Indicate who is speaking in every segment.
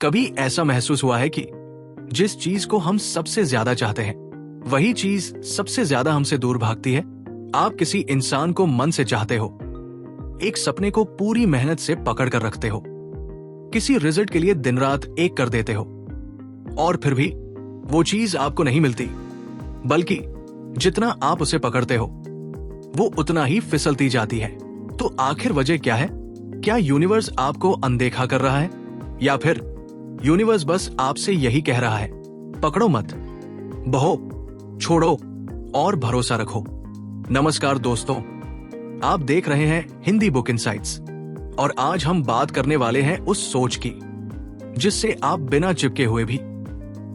Speaker 1: कभी ऐसा महसूस हुआ है कि जिस चीज को हम सबसे ज्यादा चाहते हैं वही चीज सबसे ज्यादा हमसे दूर भागती है? आप किसी इंसान को मन से चाहते हो, एक सपने को पूरी मेहनत से पकड़ कर रखते हो, किसी रिजल्ट के लिए दिन रात एक कर देते हो, और फिर भी वो चीज आपको नहीं मिलती, बल्कि जितना आप उसे पकड़ते हो वो उतना ही फिसलती जाती है। तो आखिर वजह क्या है? क्या यूनिवर्स आपको अनदेखा कर रहा है, या फिर यूनिवर्स बस आपसे यही कह रहा है, पकड़ो मत, बहो, छोड़ो और भरोसा रखो। नमस्कार दोस्तों, आप देख रहे हैं हिंदी बुक इनसाइट्स, और आज हम बात करने वाले हैं उस सोच की जिससे आप बिना चिपके हुए भी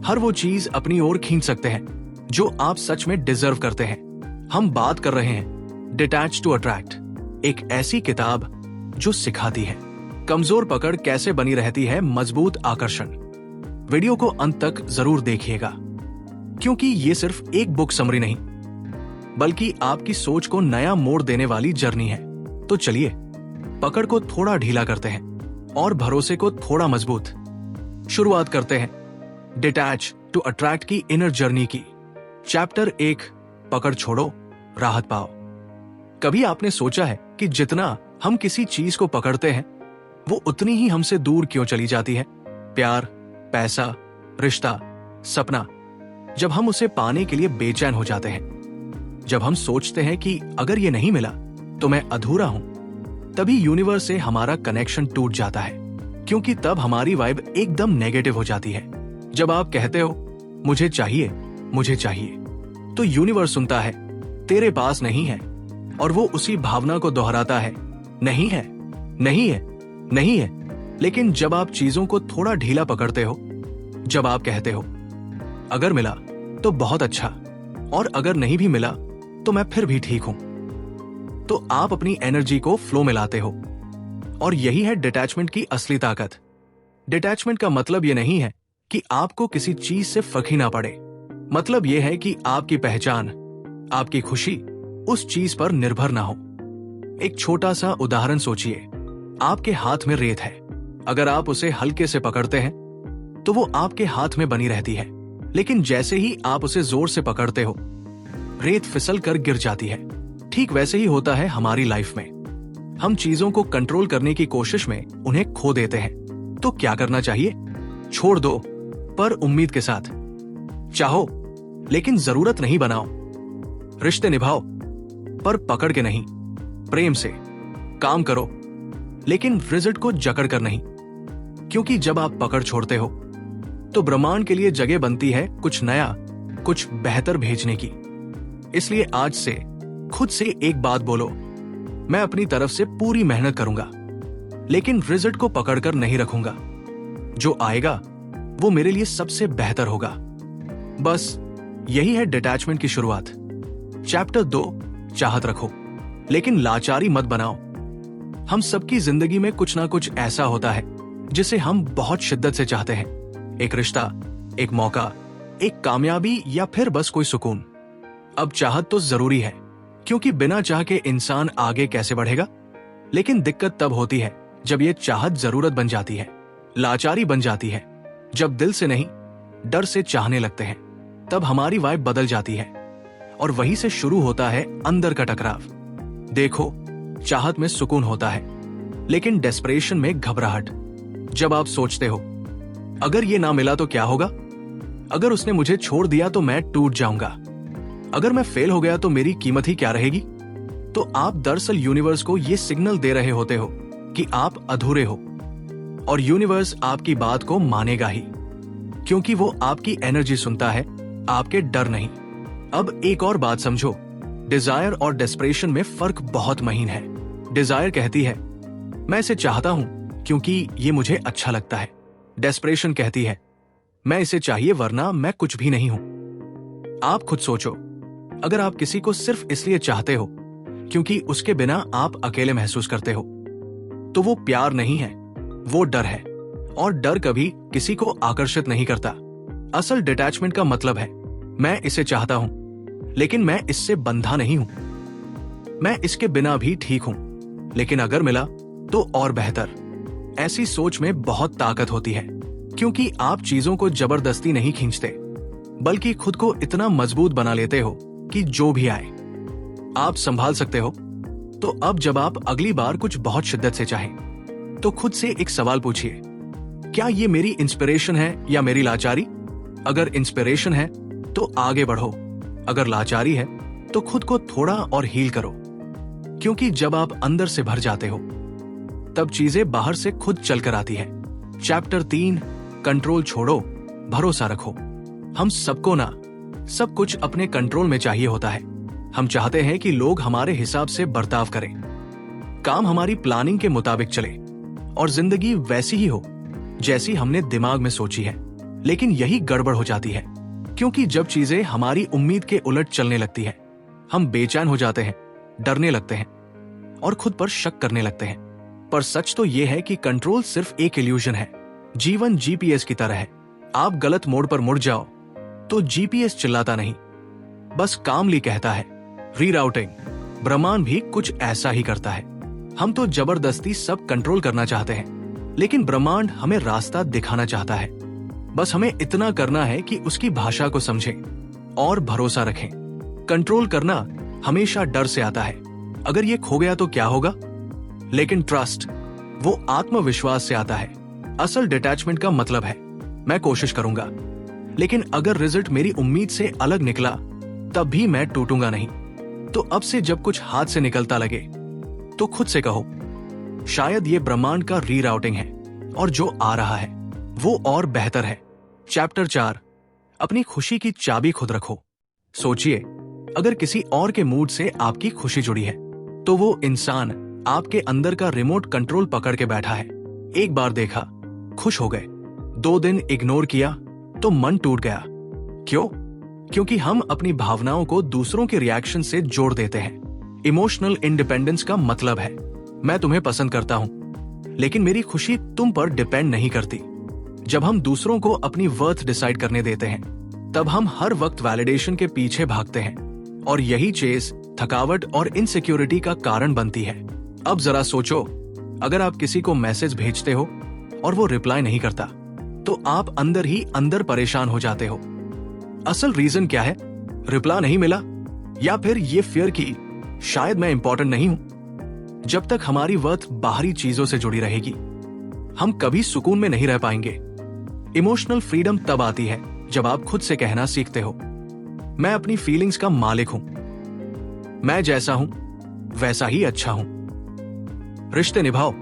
Speaker 1: हर वो चीज अपनी ओर खींच सकते हैं जो आप सच में डिजर्व करते हैं। हम बात कर रहे हैं डिटैच टू अट्रैक्ट, एक ऐसी किताब जो सिखाती है कमजोर पकड़ कैसे बनी रहती है मजबूत आकर्षण। वीडियो को अंत तक जरूर देखिएगा, क्योंकि ये सिर्फ एक बुक समरी नहीं बल्कि आपकी सोच को नया मोड़ देने वाली जर्नी है। तो चलिए पकड़ को थोड़ा ढीला करते हैं और भरोसे को थोड़ा मजबूत। शुरुआत करते हैं डिटैच टू अट्रैक्ट की इनर जर्नी की। चैप्टर 1, पकड़ छोड़ो, राहत पाओ। कभी आपने सोचा है कि जितना हम किसी चीज को पकड़ते हैं वो उतनी ही हमसे दूर क्यों चली जाती है? प्यार, पैसा, रिश्ता, सपना। जब हम उसे पाने के लिए बेचैन हो जाते हैं, जब हम सोचते हैं कि अगर ये नहीं मिला तो मैं अधूरा हूं, तभी यूनिवर्स से हमारा कनेक्शन टूट जाता है, क्योंकि तब हमारी वाइब एकदम नेगेटिव हो जाती है। जब आप कहते हो मुझे चाहिए, मुझे चाहिए, तो यूनिवर्स सुनता है तेरे पास नहीं है, और वो उसी भावना को दोहराता है, नहीं है, नहीं है, नहीं है। लेकिन जब आप चीजों को थोड़ा ढीला पकड़ते हो, जब आप कहते हो अगर मिला तो बहुत अच्छा, और अगर नहीं भी मिला तो मैं फिर भी ठीक हूं, तो आप अपनी एनर्जी को फ्लो में लाते हो। और यही है डिटैचमेंट की असली ताकत। डिटैचमेंट का मतलब यह नहीं है कि आपको किसी चीज से फर्क ही ना पड़े। मतलब यह है कि आपकी पहचान, आपकी खुशी उस चीज पर निर्भर ना हो। एक छोटा सा उदाहरण सोचिए, आपके हाथ में रेत है। अगर आप उसे हल्के से पकड़ते हैं तो वो आपके हाथ में बनी रहती है, लेकिन जैसे ही आप उसे जोर से पकड़ते हो रेत फिसल कर गिर जाती है। ठीक वैसे ही होता है हमारी लाइफ में। हम चीजों को कंट्रोल करने की कोशिश में उन्हें खो देते हैं। तो क्या करना चाहिए? छोड़ दो, पर उम्मीद के साथ। चाहो लेकिन जरूरत नहीं बनाओ। रिश्ते निभाओ, पर पकड़ के नहीं। प्रेम से काम करो, लेकिन रिजल्ट को जकड़ कर नहीं। क्योंकि जब आप पकड़ छोड़ते हो तो ब्रह्मांड के लिए जगह बनती है कुछ नया, कुछ बेहतर भेजने की। इसलिए आज से खुद से एक बात बोलो, मैं अपनी तरफ से पूरी मेहनत करूंगा, लेकिन रिजल्ट को पकड़कर नहीं रखूंगा। जो आएगा वो मेरे लिए सबसे बेहतर होगा। बस यही है डिटैचमेंट की शुरुआत। चैप्टर 2, चाहत रखो लेकिन लाचारी मत बनाओ। हम सबकी जिंदगी में कुछ ना कुछ ऐसा होता है जिसे हम बहुत शिद्दत से चाहते हैं। एक रिश्ता, एक मौका, एक कामयाबी, या फिर बस कोई सुकून। अब चाहत तो जरूरी है, क्योंकि बिना चाह के इंसान आगे कैसे बढ़ेगा? लेकिन दिक्कत तब होती है जब ये चाहत जरूरत बन जाती है, लाचारी बन जाती है। जब दिल से नहीं डर से चाहने लगते हैं, तब हमारी वाइब बदल जाती है, और वहीं से शुरू होता है अंदर का टकराव। देखो, चाहत में सुकून होता है, लेकिन डेस्परेशन में घबराहट। जब आप सोचते हो अगर ये ना मिला तो क्या होगा, अगर उसने मुझे छोड़ दिया तो मैं टूट जाऊंगा, अगर मैं फेल हो गया तो मेरी कीमत ही क्या रहेगी, तो आप दरअसल यूनिवर्स को ये सिग्नल दे रहे होते हो कि आप अधूरे हो। और यूनिवर्स आपकी बात को मानेगा ही, क्योंकि वो आपकी एनर्जी सुनता है, आपके डर नहीं। अब एक और बात समझो, डिजायर और डेस्परेशन में फर्क बहुत महीन है। डिजायर कहती है मैं इसे चाहता हूं क्योंकि ये मुझे अच्छा लगता है। डेस्परेशन कहती है मैं इसे चाहिए वरना मैं कुछ भी नहीं हूं। आप खुद सोचो, अगर आप किसी को सिर्फ इसलिए चाहते हो क्योंकि उसके बिना आप अकेले महसूस करते हो, तो वो प्यार नहीं है, वो डर है। और डर कभी किसी को आकर्षित नहीं करता। असल डिटैचमेंट का मतलब है मैं इसे चाहता हूं, लेकिन मैं इससे बंधा नहीं हूं। मैं इसके बिना भी ठीक हूं, लेकिन अगर मिला तो और बेहतर। ऐसी सोच में बहुत ताकत होती है। क्योंकि आप चीजों को जबरदस्ती नहीं खींचते, बल्कि खुद को इतना मजबूत बना लेते हो कि जो भी आए आप संभाल सकते हो। तो अब जब आप अगली बार कुछ बहुत शिद्दत से चाहें, तो खुद से एक सवाल पूछिए, क्या ये मेरी इंस्पिरेशन है या मेरी लाचारी? अगर इंस्पिरेशन है तो आगे बढ़ो, अगर लाचारी है तो खुद को थोड़ा और हील करो। क्योंकि जब आप अंदर से भर जाते हो, तब चीजें बाहर से खुद चलकर आती है। चैप्टर 3, कंट्रोल छोड़ो, भरोसा रखो। हम सबको ना सब कुछ अपने कंट्रोल में चाहिए होता है। हम चाहते हैं कि लोग हमारे हिसाब से बर्ताव करें, काम हमारी प्लानिंग के मुताबिक चले और जिंदगी वैसी ही हो जैसी हमने दिमाग में सोची है। लेकिन यही गड़बड़ हो जाती है, क्योंकि जब चीजें हमारी उम्मीद के उलट चलने लगती है, हम बेचैन हो जाते हैं, डरने लगते हैं और खुद पर शक करने लगते हैं। पर सच तो यह है कि कंट्रोल सिर्फ एक इल्यूजन है। जीवन जीपीएस की तरह है। आप गलत मोड़ पर मुड़ जाओ तो जीपीएस चिल्लाता नहीं, बस कामली कहता है रीराउटिंग। ब्रह्मांड भी कुछ ऐसा ही करता है। हम तो जबरदस्ती सब कंट्रोल करना चाहते हैं, लेकिन ब्रह्मांड हमें रास्ता दिखाना चाहता है। बस हमें इतना करना है कि उसकी भाषा को समझें और भरोसा रखें। कंट्रोल करना हमेशा डर से आता है, अगर ये खो गया तो क्या होगा? लेकिन ट्रस्ट, वो आत्मविश्वास से आता है। असल डिटैचमेंट का मतलब है मैं कोशिश करूंगा, लेकिन अगर रिजल्ट मेरी उम्मीद से अलग निकला तब भी मैं टूटूंगा नहीं। तो अब से जब कुछ हाथ से निकलता लगे तो खुद से कहो, शायद ये ब्रह्मांड का रीराउटिंग है और जो आ रहा है वो और बेहतर है। चैप्टर 4, अपनी खुशी की चाबी खुद रखो। सोचिए, अगर किसी और के मूड से आपकी खुशी जुड़ी है तो वो इंसान आपके अंदर का रिमोट कंट्रोल पकड़ के बैठा है। एक बार देखा, खुश हो गए, 2 दिन इग्नोर किया तो मन टूट गया। क्यों? क्योंकि हम अपनी भावनाओं को दूसरों के रिएक्शन से जोड़ देते हैं। इमोशनल इंडिपेंडेंस का मतलब है मैं तुम्हें पसंद करता हूं, लेकिन मेरी खुशी तुम पर डिपेंड नहीं करती। जब हम दूसरों को अपनी वर्थ डिसाइड करने देते हैं, तब हम हर वक्त वैलिडेशन के पीछे भागते हैं और यही चेज थकावट और इनसिक्योरिटी का कारण बनती है। अब जरा सोचो, अगर आप किसी को मैसेज भेजते हो और वो रिप्लाई नहीं करता, तो आप अंदर ही अंदर परेशान हो जाते हो। असल रीजन क्या है? रिप्लाई नहीं मिला, या फिर ये फियर कि शायद मैं इंपॉर्टेंट नहीं हूं। जब तक हमारी वर्थ बाहरी चीजों से जुड़ी रहेगी, हम कभी सुकून में नहीं रह पाएंगे। इमोशनल फ्रीडम तब आती है जब आप खुद से कहना सीखते हो, मैं अपनी फीलिंग्स का मालिक हूं, मैं जैसा हूं वैसा ही अच्छा हूं। रिश्ते निभाओ,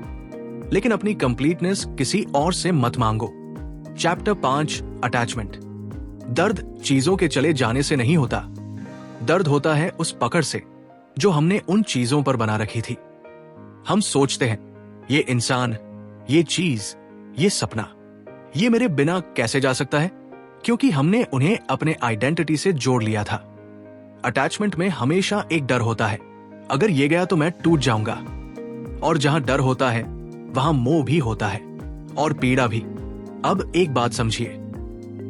Speaker 1: लेकिन अपनी कंप्लीटनेस किसी और से मत मांगो। Chapter 5, attachment. दर्द चीजों के चले जाने से नहीं होता, दर्द होता है उस पकड़ से जो हमने उन चीजों पर बना रखी थी। हम सोचते हैं, ये इंसान, ये चीज, ये सपना, ये मेरे बिना कैसे जा सकता है? क्योंकि हमने उन्हें अपने आइडेंटिटी से जोड़ लिया था। अटैचमेंट में हमेशा एक डर होता है, अगर ये गया तो मैं टूट जाऊंगा। और जहां डर होता है वहां मोह भी होता है और पीड़ा भी। अब एक बात समझिए,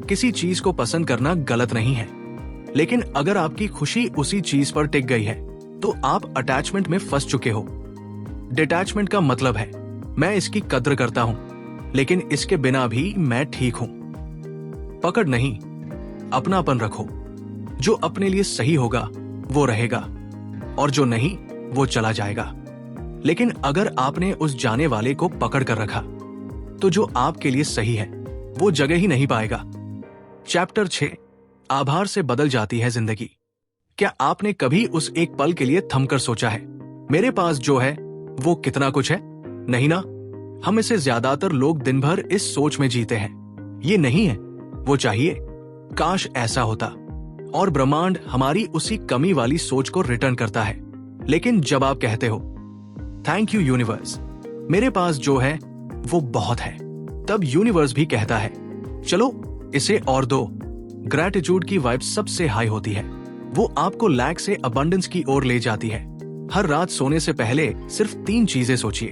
Speaker 1: किसी चीज को पसंद करना गलत नहीं है, लेकिन अगर आपकी खुशी उसी चीज पर टिक गई है तो आप अटैचमेंट में फंस चुके हो। डिटैचमेंट का मतलब है मैं इसकी कद्र करता हूं, लेकिन इसके बिना भी मैं ठीक हूं। पकड़ नहीं, अपनापन रखो। जो अपने लिए सही होगा वो रहेगा और जो नहीं वो चला जाएगा। लेकिन अगर आपने उस जाने वाले को पकड़ कर रखा तो जो आपके लिए सही है वो जगह ही नहीं पाएगा। चैप्टर 6, आभार से बदल जाती है जिंदगी। क्या आपने कभी उस एक पल के लिए थमकर सोचा है, मेरे पास जो है वो कितना कुछ है? नहीं ना। हम इसे ज्यादातर लोग दिन भर इस सोच में जीते हैं, ये नहीं है, वो चाहिए, काश ऐसा होता। और ब्रह्मांड हमारी उसी कमी वाली सोच को रिटर्न करता है। लेकिन जब आप कहते हो थैंक यू यूनिवर्स, मेरे पास जो है वो बहुत है, तब यूनिवर्स भी कहता है चलो इसे और दो। ग्रैटिट्यूड की वाइब सबसे हाई होती है, वो आपको लैक से अबंडेंस की ओर ले जाती है। हर रात सोने से पहले सिर्फ 3 चीजें सोचिए,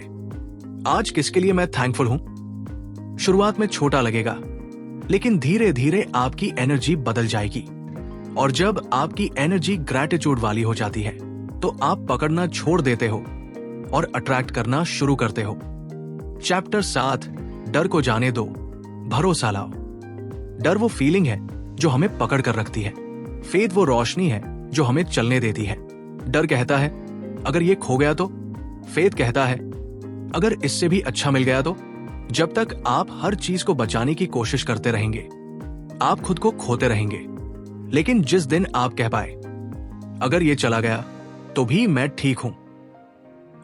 Speaker 1: आज किसके लिए मैं थैंकफुल हूं। शुरुआत में छोटा लगेगा, लेकिन धीरे धीरे आपकी एनर्जी बदल जाएगी। और जब आपकी एनर्जी ग्रैटिट्यूड वाली हो जाती है तो आप पकड़ना छोड़ देते हो और अट्रैक्ट करना शुरू करते हो। चैप्टर 7, डर को जाने दो, भरोसा लाओ। डर वो फीलिंग है जो हमें पकड़ कर रखती है। फेथ वो रोशनी है जो हमें चलने देती है। डर कहता है अगर ये खो गया तो, फेथ कहता है अगर इससे भी अच्छा मिल गया तो। जब तक आप हर चीज को बचाने की कोशिश करते रहेंगे, आप खुद को खोते रहेंगे। लेकिन जिस दिन आप कह पाए अगर ये चला गया तो भी मैं ठीक हूं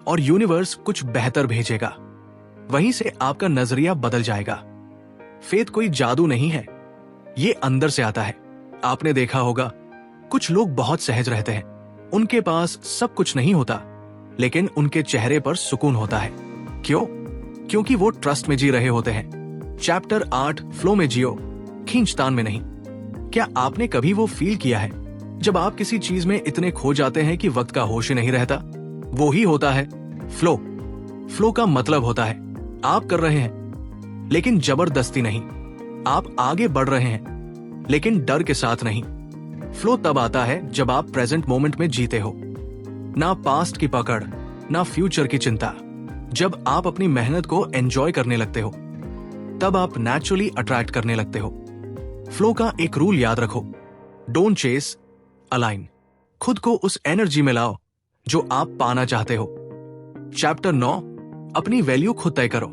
Speaker 1: और यूनिवर्स कुछ बेहतर भेजेगा, वहीं से आपका नजरिया बदल जाएगा। फेथ कोई जादू नहीं है, ये अंदर से आता है। आपने देखा होगा कुछ लोग बहुत सहज रहते हैं, उनके पास सब कुछ नहीं होता, लेकिन उनके चेहरे पर सुकून होता है। क्यों? क्योंकि वो ट्रस्ट में जी रहे होते हैं। चैप्टर 8 फ्लो में जियो, खींचतान में नहीं। क्या आपने कभी वो फील किया है जब आप किसी चीज में इतने खो जाते हैं कि वक्त का होश ही नहीं रहता? वो ही होता है फ्लो। फ्लो का मतलब होता है आप कर रहे हैं लेकिन जबरदस्ती नहीं, आप आगे बढ़ रहे हैं लेकिन डर के साथ नहीं। फ्लो तब आता है जब आप प्रेजेंट मोमेंट में जीते हो, ना पास्ट की पकड़ ना फ्यूचर की चिंता। जब आप अपनी मेहनत को एंजॉय करने लगते हो, तब आप नेचुरली अट्रैक्ट करने लगते हो। फ्लो का एक रूल याद रखो, डोंट चेस, अलाइन। खुद को उस एनर्जी में लाओ जो आप पाना चाहते हो। चैप्टर 9 अपनी वैल्यू खुद तय करो।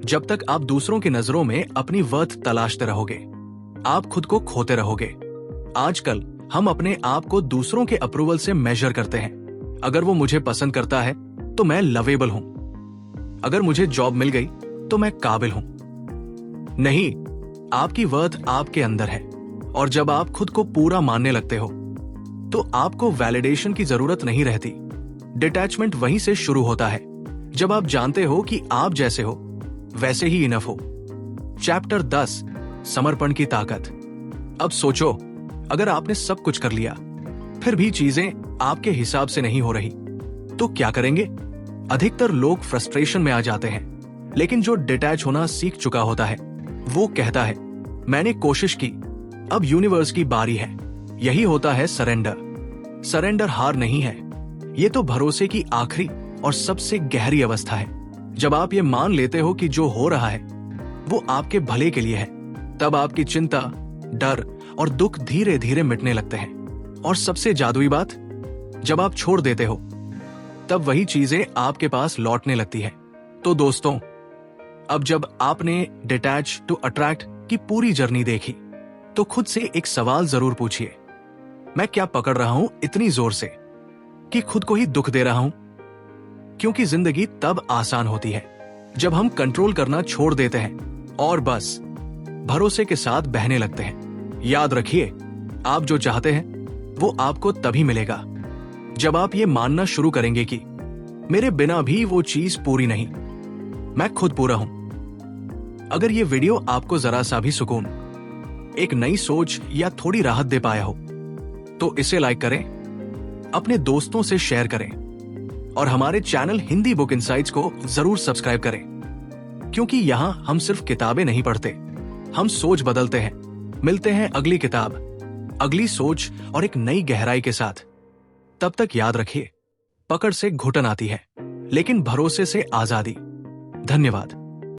Speaker 1: जब तक आप दूसरों की नजरों में अपनी वर्थ तलाशते रहोगे, आप खुद को खोते रहोगे। आजकल हम अपने आप को दूसरों के अप्रूवल से मेजर करते हैं। अगर वो मुझे पसंद करता है तो मैं लवेबल हूं, अगर मुझे जॉब मिल गई तो मैं काबिल हूं। नहीं, आपकी वर्थ आपके अंदर है और जब आप खुद को पूरा मानने लगते हो तो आपको वैलिडेशन की जरूरत नहीं रहती। डिटैचमेंट वहीं से शुरू होता है जब आप जानते हो कि आप जैसे हो वैसे ही इनफ हो। चैप्टर 10 समर्पण की ताकत। अब सोचो, अगर आपने सब कुछ कर लिया फिर भी चीजें आपके हिसाब से नहीं हो रही तो क्या करेंगे? अधिकतर लोग फ्रस्ट्रेशन में आ जाते हैं, लेकिन जो डिटैच होना सीख चुका होता है वो कहता है मैंने कोशिश की, अब यूनिवर्स की बारी है। यही होता है सरेंडर। सरेंडर हार नहीं है, ये तो भरोसे की आखिरी और सबसे गहरी अवस्था है। जब आप ये मान लेते हो कि जो हो रहा है वो आपके भले के लिए है, तब आपकी चिंता, डर और दुख धीरे धीरे मिटने लगते हैं। और सबसे जादुई बात, जब आप छोड़ देते हो तब वही चीजें आपके पास लौटने लगती है। तो दोस्तों, अब जब आपने डिटैच टू अट्रैक्ट की पूरी जर्नी देखी तो खुद से एक सवाल जरूर पूछिए, मैं क्या पकड़ रहा हूं इतनी जोर से कि खुद को ही दुख दे रहा हूं? क्योंकि जिंदगी तब आसान होती है जब हम कंट्रोल करना छोड़ देते हैं और बस भरोसे के साथ बहने लगते हैं। याद रखिए, आप जो चाहते हैं वो आपको तभी मिलेगा जब आप ये मानना शुरू करेंगे कि मेरे बिना भी वो चीज पूरी नहीं, मैं खुद पूरा हूं। अगर ये वीडियो आपको जरा सा भी सुकून, एक नई सोच या थोड़ी राहत दे पाया हो तो इसे लाइक करें, अपने दोस्तों से शेयर करें और हमारे चैनल हिंदी बुक इनसाइट्स को जरूर सब्सक्राइब करें, क्योंकि यहां हम सिर्फ किताबें नहीं पढ़ते, हम सोच बदलते हैं। मिलते हैं अगली किताब, अगली सोच और एक नई गहराई के साथ। तब तक याद रखिए, पकड़ से घुटन आती है लेकिन भरोसे से आजादी। धन्यवाद।